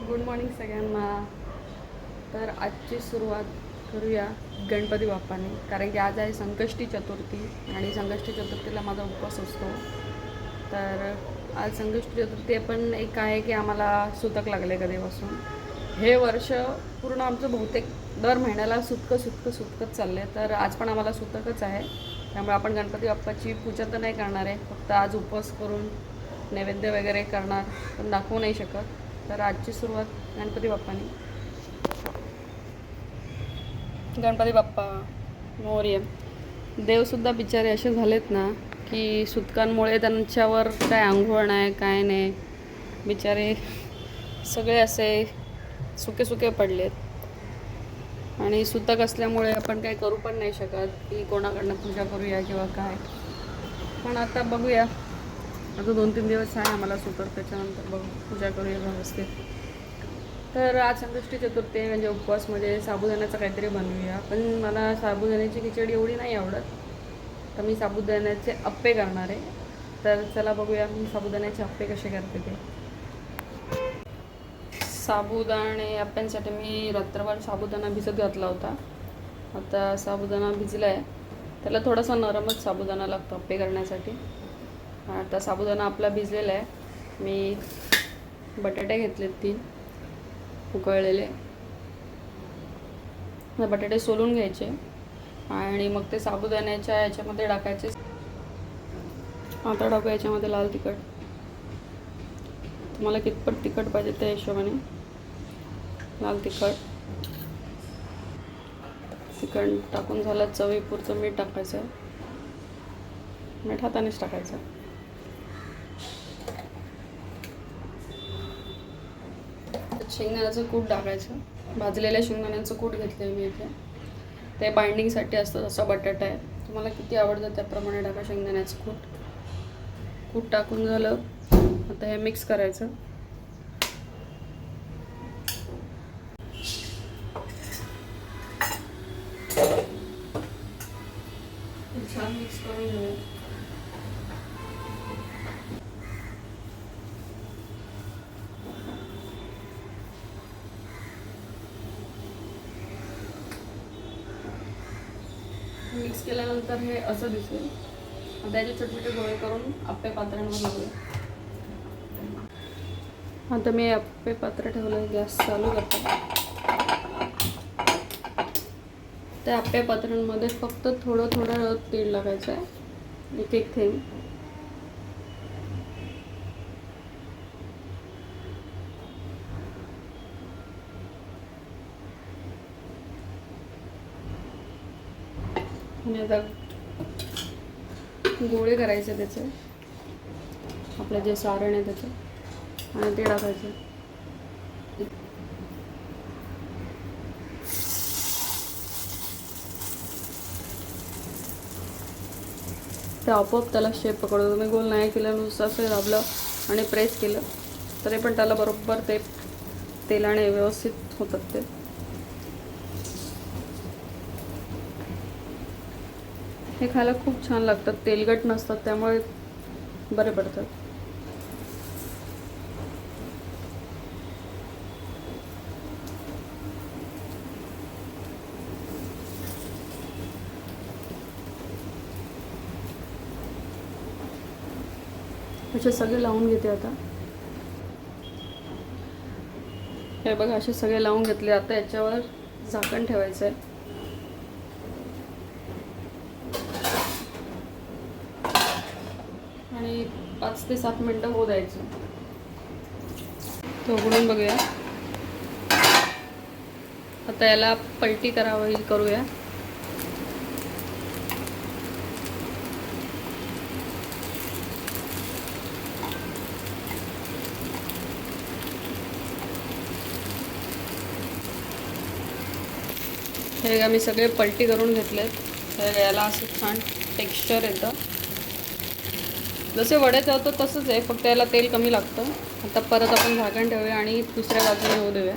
Good morning सगळ्यांना. तर आजची सुरुवात करूया गणपती बाप्पाने, कारण की आज आहे संकष्टी चतुर्थी आणि संकष्टी चतुर्थीला माझा उपवास असतो. तर आज संकष्टी चतुर्थी पण एक आहे की आम्हाला सुतक लागले कधीपासून. हे वर्ष पूर्ण आमचं बहुतेक दर महिन्याला सुतकच चाललं आहे. तर आज पण आम्हाला सुतकच आहे, त्यामुळे आपण गणपती बाप्पाची पूजा तर नाही करणार आहे, फक्त आज उपवास करून नैवेद्य वगैरे करणार, पण दाखवू नाही शकत. तर आजची सुरुवात गणपती बाप्पानी. गणपती बाप्पा मोरया. देवसुद्धा बिचारे असे झालेत ना की सुतकांमुळे त्यांच्यावर काय आंघोळ नाही, काय नाही, बिचारे सगळे असे सुके सुके पडलेत. आणि सुतक असल्यामुळे आपण काही करू पण नाही शकत की कोणाकडनं पूजा करूया किंवा काय. पण आता बघूया, आता 2-3 दिवस आहे आम्हाला सुतक, त्याच्यानंतर बघू पूजा करूया व्यवस्थित. तर आज संकष्टी चतुर्थी म्हणजे उपवासमध्ये साबुदाण्याचं काहीतरी बनवूया. पण मला साबुदाण्याची खिचडी एवढी नाही आवडत, तर मी साबुदाण्याचे अप्पे करणार आहे. तर चला बघूया मी साबुदाण्याचे अप्पे कसे करते ते. साबुदाणे अप्प्यांसाठी मी रात्रभर साबुदाणा भिजत घातला होता. आता साबुदाणा भिजला आहे, त्याला थोडासा नरमच साबुदाणा लागतो अप्पे करण्यासाठी. आता साबुदाणा आपला भिजलेला आहे. मी बटाटे घेतलेत 3 उकळलेले. बटाटे सोलून घ्यायचे आणि मग ते साबुदाण्याच्या याच्यामध्ये टाकायचे. आता टाकू याच्यामध्ये लाल तिखट. तुम्हाला कितपत तिखट पाहिजे त्या हिशोबाने लाल तिखट टाकून झालं. चवीपुरतं मीठ टाकायचं. मीठ हातानेच टाकायचं. शेंगदाण्याचं कूट टाकायचं. भाजलेल्या शेंगदाण्याचं कूट घेतलं मी इथे, ते बाइंडिंगसाठी असतं. जसा बटाटा आहे, तुम्हाला किती आवडतं त्याप्रमाणे टाका शेंगदाण्याचं कूट टाकून झालं. आता हे मिक्स करायचं. छान मिक्स करून घेऊया. मिक्स केल्यानंतर हे असं दिसेल. त्याचे छोटे गोळे करून आप्पे पात्रांवर लावूया. आता मी आप्पे पात्र ठेवलं, गॅस चालू करतो. त्या आप्पे पात्रांमध्ये फक्त थोडं तेल टाकायचं आहे, एक थेंब. आणि आता गोळे करायचे त्याचे, आपलं जे सारण आहे त्याचं, आणि ते टाकायचं. ते आपोआप त्याला शेप पकडतो. तुम्ही गोल नाही केलं, नुसतं असं दाबलं आणि प्रेस केलं तरी पण त्याला बरोबर ते तेलाने व्यवस्थित होतात. ते हे खायला खूप छान लागतात, तेलकट नसतात, त्यामुळे बरे पडतात. असे सगळे लावून घेते आता. हे बघा, असे सगळे लावून घेतले. आता याच्यावर झाकण ठेवायचं आहे आणि 5 ते 7 मिनटं होऊ द्यायचं. तो उघडून बघूया. आता याला पलटी करूया. हे मी सगळे पलटी करून घेतलेत. तर याला असं छान टेक्स्चर येतं. जसे वडे ठेवतो तसंच आहे, फक्त याला तेल कमी लागतं. आता परत आपण झाकण ठेवूया आणि दुसऱ्या बाजूने होऊ देऊया.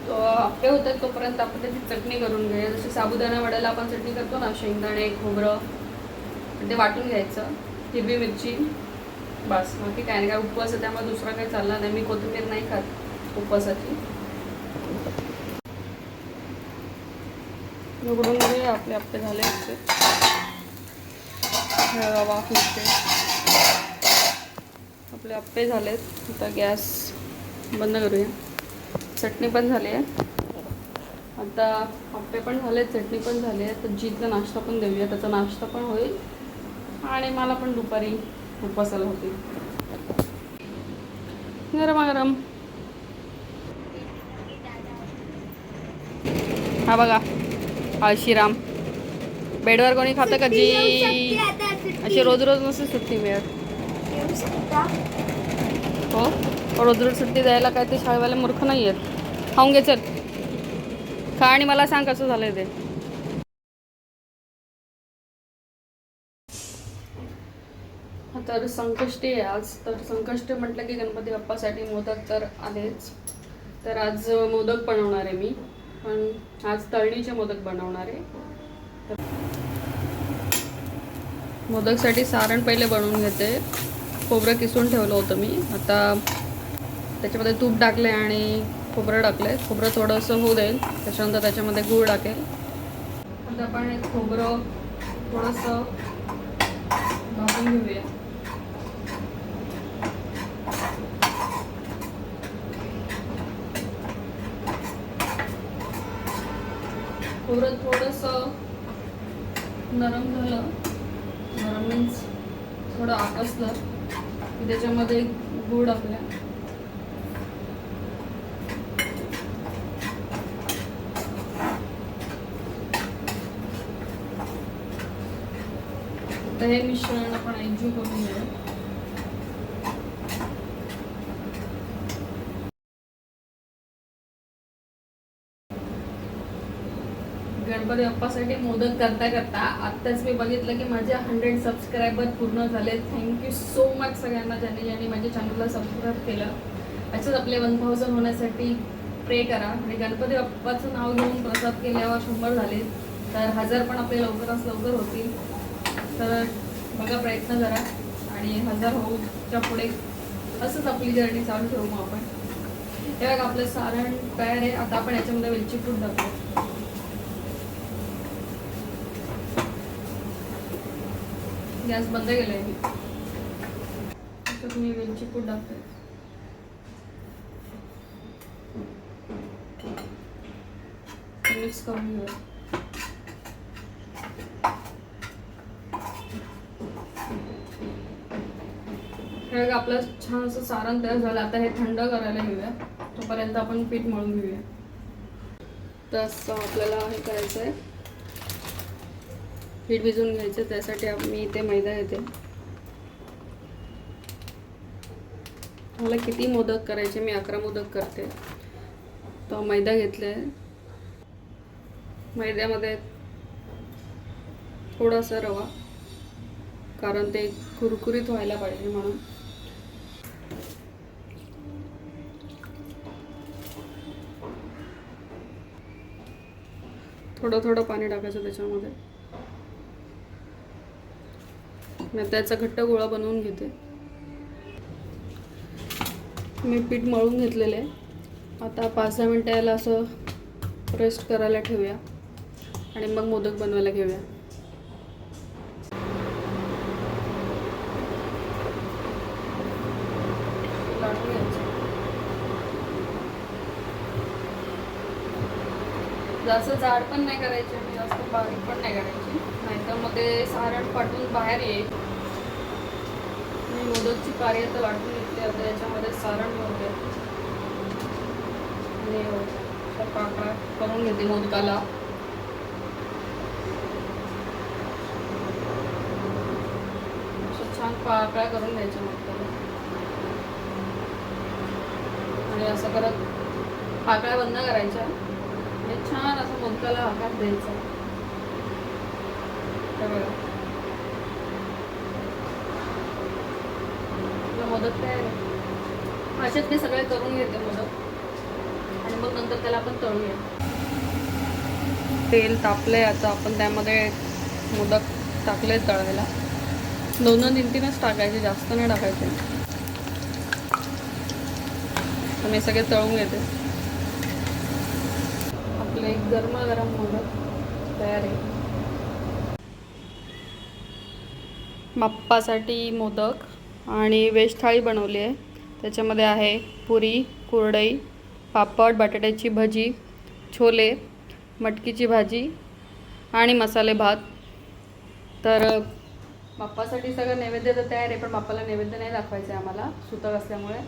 तो आप्पे होतात तोपर्यंत आपण त्याची चटणी करून घेऊया. जशी साबुदाणा वड्याला आपण चटणी करतो ना, शेंगदाणे, खोबरं, ते वाटून घ्यायचं. हिरवी मिरची, बस बाकी काय नाही, काय उपवास आहे त्यामुळे दुसरा काही चालला नाही. मी कोथिंबीर नाही खात उपवासाची. उघडून घेऊया. आपले आप्पे झाले असते. वाफ निघते. आपले आप्पे झालेत. आता गॅस बंद करूया. चटणी पण झाली आहे. आता आप्पे पण झाले, चटणी पण झाली आहे. तर जीतला नाश्ता पण देऊया, त्याचा नाश्ता पण होईल आणि मला पण दुपारी उपवासाला होती. गरमागरम. हा बघा आळशीराम. बेडवर कोणी खातं का जी? अशी रोज रोज नसते सुट्टी मिळत. हो, रोज रोज सुट्टी द्यायला काय ते शाळेवाले मूर्ख नाही आहेत. खाऊन घे चल, खा आणि मला सांग कसं झालंय ते. तर संकष्टी आहे आज. तर संकष्टी म्हटलं की गणपती बाप्पासाठी मोदक तर आलेच. तर आज मोदक बनवणार आहे मी, पण आज तळणीचे मोदक बनवणार आहे. मोदकसाठी सारण पहिले बनवून घेते. खोबरं किसून ठेवलं होतं मी. आता त्याच्यामध्ये तूप टाकले आणि खोबरं टाकले. खोबरं थोडंसं होऊ देईल, त्याच्यानंतर त्याच्यामध्ये गूळ टाकेल. आता आपण एक खोबरं थोडंसं भाजून घेऊया. खोबरं थोडंसं नरम झालं, नरम मीन्स थोडं आकसलं की त्याच्यामध्ये गूळ टाकला. तर हे मिश्रण आपण एकजीव करून घेऊया. गणपती बाप्पासाठी मोदक करता करता आत्ताच मी बघितलं की माझे 100 सबस्क्रायबर पूर्ण झाले. थँक्यू सो मच सगळ्यांना ज्यांनी माझ्या चॅनलला सबस्क्राईब केलं. असंच आपले 1000 होण्यासाठी प्रे करा. आणि गणपती बाप्पाचं नाव घेऊन प्रसाद केल्यावर 100 झाले, तर 1000 पण आपले लवकरात लवकर होतील. तर बघा, प्रयत्न करा आणि 1000 होऊच्या पुढे असंच आपली जर्नी चालू ठेवू. मग आपण हे बघा, आपलं सारण तयार आहे. आता आपण याच्यामध्ये वेलची पूड टाकू. गॅस बंद केलाय मी. मी वेलची पूड टाकते. मिक्स करून घेऊया. हे आपलं छान असं सारण तयार झालं. आता हे थंड करायला घेऊया. तोपर्यंत आपण पीठ मळून घेऊया. तर असं आपल्याला हे करायचं आहे, पीठ भिजवून घ्यायचं. त्यासाठी मी इथे मैदा घेते. मला किती मोदक करायचे, मी 11 मोदक करते. तो मैदा घेतलाय. मैद्यामध्ये थोडासा रवा, कारण ते कुरकुरीत व्हायला पाहिजे म्हणून. थोडं थोडं पाणी टाकायचं त्याच्यामध्ये. मी त्याचा घट्ट गोळा बनवून घेते. मी पीठ मळून घेतलेलं आहे. आता 5-10 मिनटं याला असं रेस्ट करायला ठेवूया आणि मग मोदक बनवायला घेऊया. जास्त जाड पण नाही करायची आणि जास्त बारीक पण नाही करायची, नाहीतर मग ते सारण पाठवून बाहेर येईल. मी मोदकची पारी आता वाटून घेतली. आता याच्यामध्ये सारण घालते आणि पाकळा करून घेते मोदकाला. छान पाकळ्या करून घ्यायच्या मोदकाला आणि असं करत पाकळ्या बंद करायच्या आणि छान असं मोदकाला आकार द्यायचा. मोदक तयार आहे. असेच मी सगळे करून घेते मोदक आणि मग नंतर त्याला आपण तळूया. तेल तापलंय. आता आपण त्यामध्ये मोदक टाकले तळायला. दोन दोन तीन तीनच टाकायचे, जास्त नाही टाकायचे. तर मी सगळे तळून घेते. आपले एक गरमागरम मोदक तयार आहे. बाप्पासाठी मोदक आणि व्हेज थाळी बनवली आहे. त्याच्यामध्ये आहे पुरी, कुरडई, पापड, बटाट्याची भजी, छोले, मटकीची भाजी आणि मसाले भात. तर बाप्पासाठी सगळं नैवेद्य तर तयार आहे, पण बाप्पाला नैवेद्य नाही दाखवायचं आहे आम्हाला, सुतक असल्यामुळे.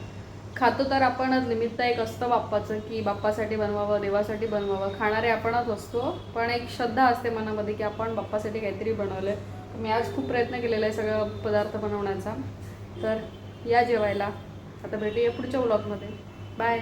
खातो तर आपणच, निमित्त एक असतं बाप्पाचं की बाप्पासाठी बनवावं, देवासाठी बनवावं. खाणारे आपणच असतो, पण एक श्रद्धा असते मनामध्ये की आपण बाप्पासाठी काहीतरी बनवलं आहे. मी आज खूप प्रयत्न केलेला आहे सगळं पदार्थ बनवण्याचा. तर या जेवायला. आता भेटूया पुढच्या व्लॉगमध्ये. बाय.